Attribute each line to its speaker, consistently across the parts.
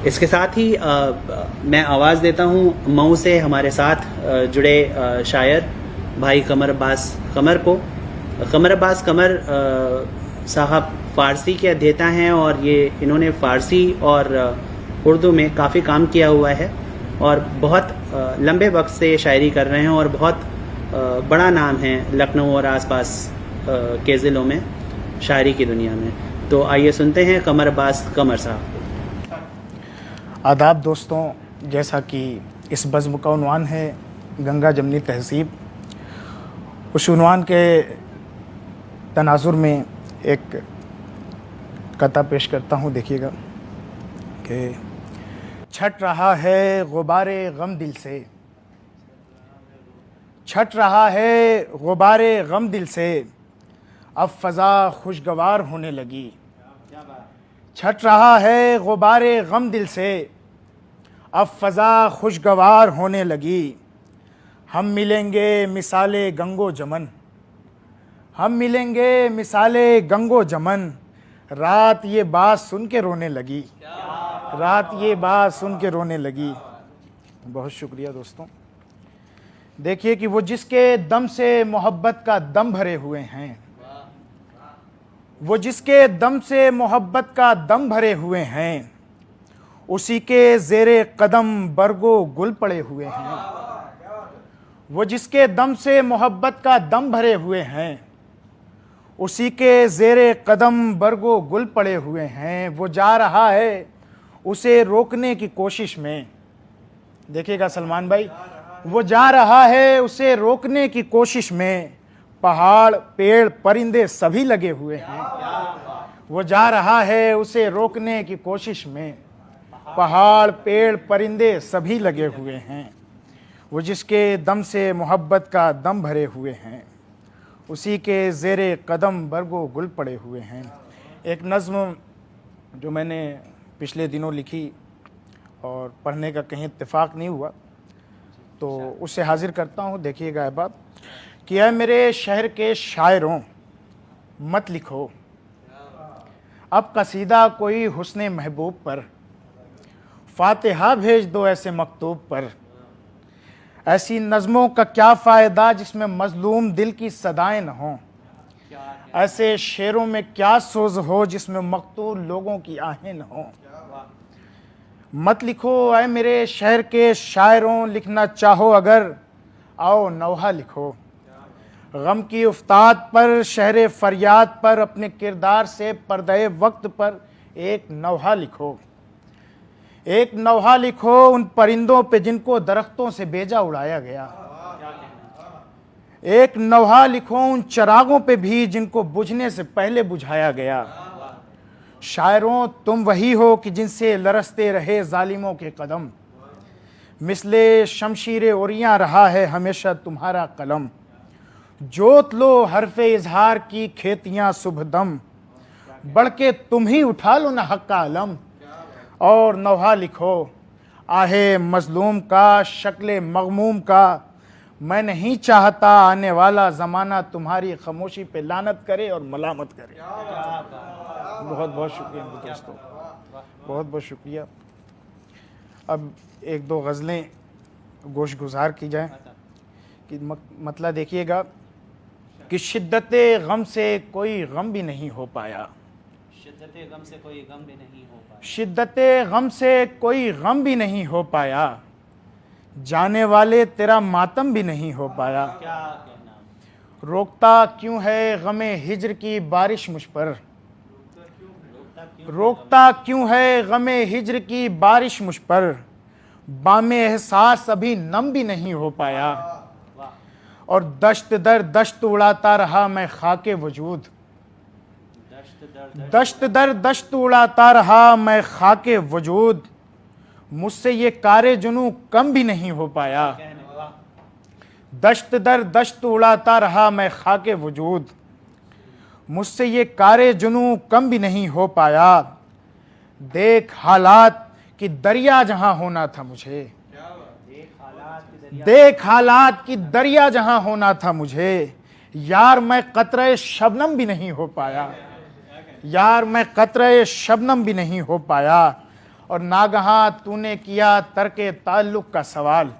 Speaker 1: इसके साथ ही मैं आवाज़ देता हूँ मऊ से हमारे साथ जुड़े शायर भाई कमर अब्बास कमर को। कमर अब्बास कमर साहब फ़ारसी के अध्येता हैं और ये इन्होंने फ़ारसी और उर्दू में काफ़ी काम किया हुआ है और बहुत लंबे वक्त से शायरी कर रहे हैं और बहुत बड़ा नाम है लखनऊ और आसपास के ज़िलों में शायरी की दुनिया में। तो आइए सुनते हैं कमर अब्बास कमर साहब।
Speaker 2: आदाब दोस्तों, जैसा कि इस बज़्म का उन्वान है गंगा जमनी तहज़ीब, उस उन्वान के तनाजुर में एक कता पेश करता हूँ। देखिएगा कि छट रहा है गुबारे गम दिल से, छट रहा है गुबारे गम दिल से, अब फ़ज़ा खुशगवार होने लगी। छट रहा है गुबारे गम दिल से, अब फ़ज़ा खुशगवार होने लगी। हम मिलेंगे मिसाले गंगो जमन, हम मिलेंगे मिसाले गंगो जमन, रात ये बात सुन के रोने लगी, रात ये बात सुन के रोने लगी। बहुत शुक्रिया दोस्तों। देखिए कि वो जिसके दम से मोहब्बत का दम भरे हुए हैं, वो जिसके दम से मोहब्बत का दम भरे हुए हैं, उसी के ज़ेरे कदम बरगो गुल पड़े हुए हैं। वो जिसके दम से मोहब्बत का दम भरे हुए हैं, उसी के ज़ेरे कदम बरगो गुल पड़े हुए हैं। वो जा रहा है उसे रोकने की कोशिश में, देखिएगा सलमान भाई, वो जा रहा है उसे रोकने की कोशिश में, पहाड़ पेड़ परिंदे सभी लगे हुए हैं। वो जा रहा है उसे रोकने की कोशिश में, पहाड़ पेड़ परिंदे सभी लगे हुए हैं। वो जिसके दम से मोहब्बत का दम भरे हुए हैं, उसी के ज़ेरे कदम बरगो गुल पड़े हुए हैं। एक नज़्म जो मैंने पिछले दिनों लिखी और पढ़ने का कहीं इत्तेफाक नहीं हुआ, तो उसे हाजिर करता हूँ। देखिएगा अहबाब कि ऐ मेरे शहर के शायरों मत लिखो अब कसीदा कोई हुस्ने महबूब पर, फातिहा भेज दो ऐसे मकतूब पर। ऐसी नज़मों का क्या फ़ायदा जिसमें मज़लूम दिल की सदाएं न हों, ऐसे शेरों में क्या सोज़ हो जिसमें मकतूल लोगों की आहें न हों। मत लिखो ऐ मेरे शहर के शायरों, लिखना चाहो अगर आओ नौहा लिखो। गम की उफ्ताद पर शहर फरियाद पर, अपने किरदार से पर्दे वक्त पर एक नौहा लिखो। एक नौहा लिखो उन परिंदों पे जिनको दरख्तों से बेजा उड़ाया गया। एक नौहा लिखो उन चरागों पे भी जिनको बुझने से पहले बुझाया गया। शायरों तुम वही हो कि जिनसे लरसते रहे जालिमों के कदम, मिसले शमशीर ओरियां रहा है हमेशा तुम्हारा कलम। जोत लो हरफे इजहार की खेतियां सुबह-दम, बढ़ के तुम ही उठा लो ना हक का अलम। और नौहा लिखो आहे मजलूम का, शक्ल मगमूम का, मैं नहीं चाहता आने वाला ज़माना तुम्हारी खामोशी पे लानत करे और मलामत करे। बहुत बहुत शुक्रिया दोस्तों, बहुत बहुत शुक्रिया। अब एक दो गज़लें गोश गुजार की जाए कि मतलब देखिएगा कि शिद्दत गम से कोई गम भी नहीं हो पाया,
Speaker 1: शिद्दत गम से कोई गम भी नहीं हो पाया,
Speaker 2: शिद्दत गम से कोई गम भी नहीं हो पाया, जाने वाले तेरा मातम भी नहीं हो पाया।
Speaker 1: क्या कहना।
Speaker 2: रोकता क्यों है गमे हिज्र की बारिश मुझ पर, रोकता क्यों है गमे हिज्र की बारिश मुझ पर, बामे एहसास अभी नम भी नहीं हो पाया। और दश्त दर दश्त उड़ाता रहा मैं खाके वजूद, दश्त दर दश्त उड़ाता रहा मैं खाके वजूद, मुझसे ये कारे जुनू कम भी नहीं हो पाया। दश्त दर दश्त उड़ाता रहा मैं खाके वजूद, मुझसे ये कारे जुनू कम भी नहीं हो पाया। देख हालात कि दरिया जहां होना था मुझे, देख हालात कि दरिया जहां होना था मुझे, यार मैं कतरे शबनम भी नहीं हो पाया, यार मैं कतरे शबनम भी नहीं हो पाया। और नागहां तूने किया तर्के ताल्लुक का सवाल,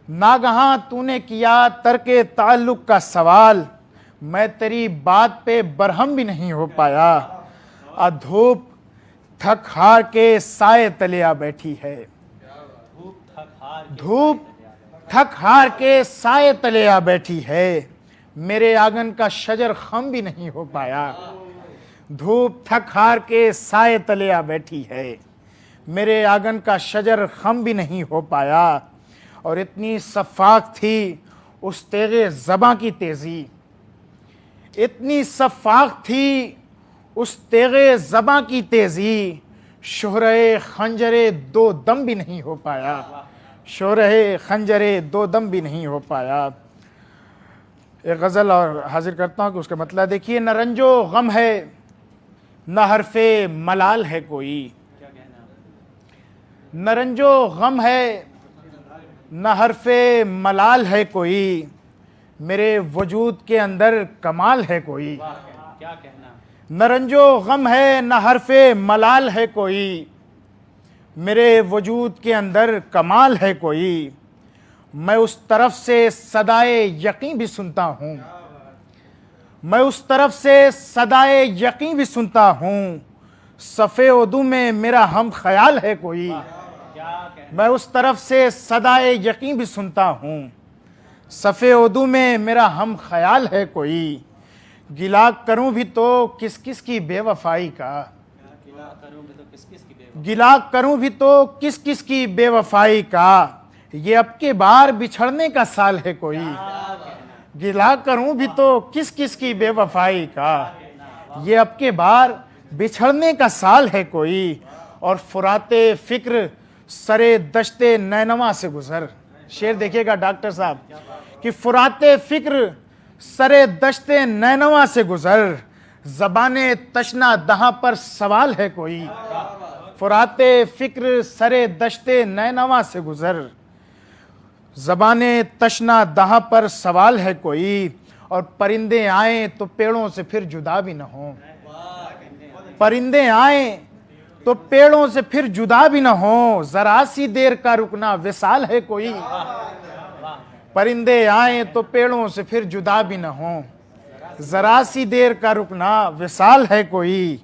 Speaker 2: नागहां तूने किया तर्के ताल्लुक का सवाल, मैं तेरी बात पे बरहम भी नहीं हो पाया। धूप थक हार के साए तले आ बैठी है, धूप थक हार के साए तले आ बैठी है, मेरे आंगन का शजर खम भी नहीं हो पाया। धूप थक हार के साए तले आ बैठी है, मेरे आंगन का शजर खम भी नहीं हो पाया। और इतनी सफाक थी उस तेगे ज़बां की तेज़ी, इतनी सफाक थी उस तेगे ज़बां की तेज़ी, शोहरे खंजरे दो दम भी नहीं हो पाया, शोहरे खंजरे दो दम भी नहीं हो पाया। एक गज़ल और हाजिर करता हूँ कि उसका मतलब देखिए। न रंजो गम है न हरफे मलाल है कोई, न रंजो गम है न हरफे मलाल है कोई, मेरे वजूद के अंदर कमाल है कोई।
Speaker 1: क्या कहना।
Speaker 2: न रंजो गम है न हरफे मलाल है कोई, मेरे वजूद के अंदर कमाल है कोई। मैं उस तरफ से सदाए यकीन भी सुनता हूँ, मैं उस तरफ से सदाए यकीन भी सुनता हूँ, सफ़े उदू में मेरा हम ख्याल है कोई। मैं उस तरफ से सदाए यकीन भी सुनता हूँ, सफ़े उदू में मेरा हम ख्याल है कोई। गिला करूँ भी तो किस किस की बेवफाई का, गिला करूँ भी तो किस किस की बेवफाई का, ये अब के बार बिछड़ने का साल है कोई। गिला करूँ भी तो किस किस की बेवफाई का, ये अब के बार बिछड़ने का साल है कोई। और फुराते फिक्र सरे दश्ते नैनवा से गुजर, शेर देखिएगा डॉक्टर साहब कि फुराते फिक्र सरे दश्ते नैनवा से गुजर, ज़बाने तशना दहां पर सवाल है कोई। फुराते फिक्र सरे दश्ते नैनवा से गुजर, ज़बाने तशना दहां पर सवाल है कोई। और परिंदे आए तो पेड़ों से फिर जुदा भी न हो, परिंदे आए तो पेड़ों से फिर जुदा भी न हो, जरा सी देर का रुकना विसाल है कोई। परिंदे आए तो पेड़ों से फिर जुदा भी न हो, जरा सी देर का रुकना विसाल है कोई।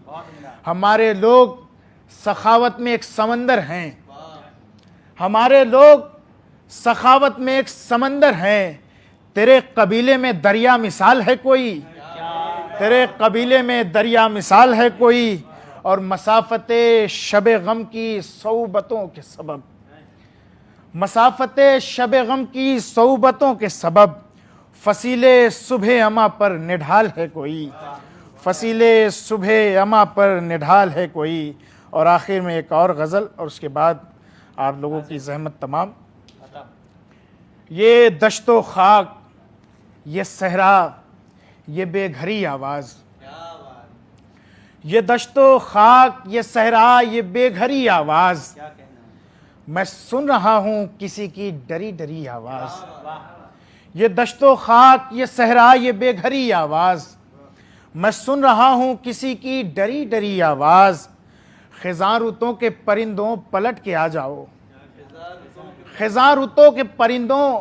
Speaker 2: हमारे लोग सखावत में एक समंदर हैं, हमारे लोग सखावत में एक समंदर हैं, तेरे कबीले में दरिया मिसाल है कोई, तेरे कबीले में दरिया मिसाल है कोई। और मसाफते शबे गम की सौबतों के सबब, मसाफते शबे गम की सौबतों के सबब, फसीले सुबह अमा पर निढाल है कोई, फसीले सुबह अमा पर निढाल है कोई। और आखिर में एक और गज़ल और उसके बाद आप लोगों की ज़हमत तमाम। ये दश्तो खाक, ये सहरा, ये बेघरी आवाज़, ये दश्तो खाक, ये सहरा, ये बेघरी आवाज़, मैं सुन रहा हूँ किसी की डरी डरी आवाज़। ये दश्तो खाक, ये सहरा, ये बेघरी आवाज़, मैं सुन रहा हूँ किसी की डरी डरी आवाज़। ख़िज़ां रुतों के परिंदों पलट के आ जाओ, ख़िज़ां रुतों के परिंदों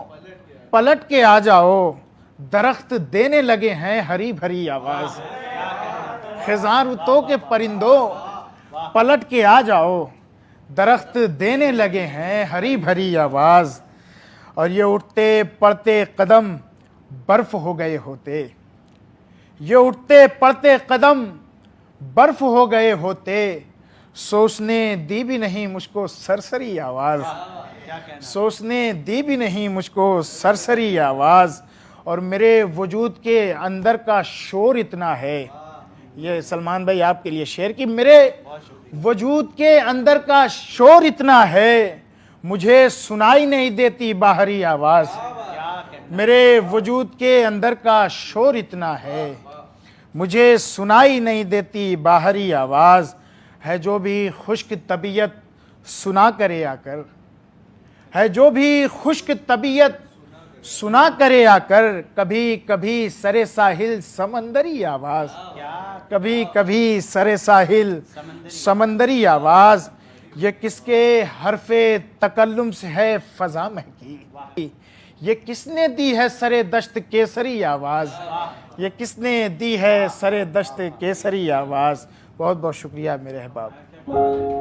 Speaker 2: पलट के आ जाओ, दरख्त देने लगे हैं हरी भरी आवाज़। ख़िज़ां रुतों के परिंदों पलट के आ जाओ, दरख्त देने लगे हैं हरी भरी आवाज़। और ये उठते पड़ते कदम बर्फ़ हो गए होते, ये उठते पड़ते कदम बर्फ़ हो गए होते, सोचने दी भी नहीं मुझको सरसरी आवाज़, सोचने दी भी नहीं मुझको सरसरी आवाज़। और मेरे वजूद के अंदर का शोर इतना है, ये सलमान भाई आपके लिए शेर कि मेरे वजूद के अंदर का शोर इतना है, मुझे सुनाई नहीं देती बाहरी आवाज़। मेरे वजूद के अंदर का शोर इतना है, मुझे सुनाई नहीं देती बाहरी आवाज़। है जो भी खुश्क तबीयत सुना करे आकर, है जो भी खुश्क तबीयत सुना करे आकर कभी कभी सरे साहिल समंदरी आवाज, कभी कभी सरे साहिल समंदरी आवाज। ये किसके हरफे तकल्लुम से है फजा महकी, ये किसने दी है सरे दश्त केसरी आवाज, ये किसने दी है सरे दश्त केसरी आवाज। बहुत बहुत शुक्रिया मेरे अहबाब।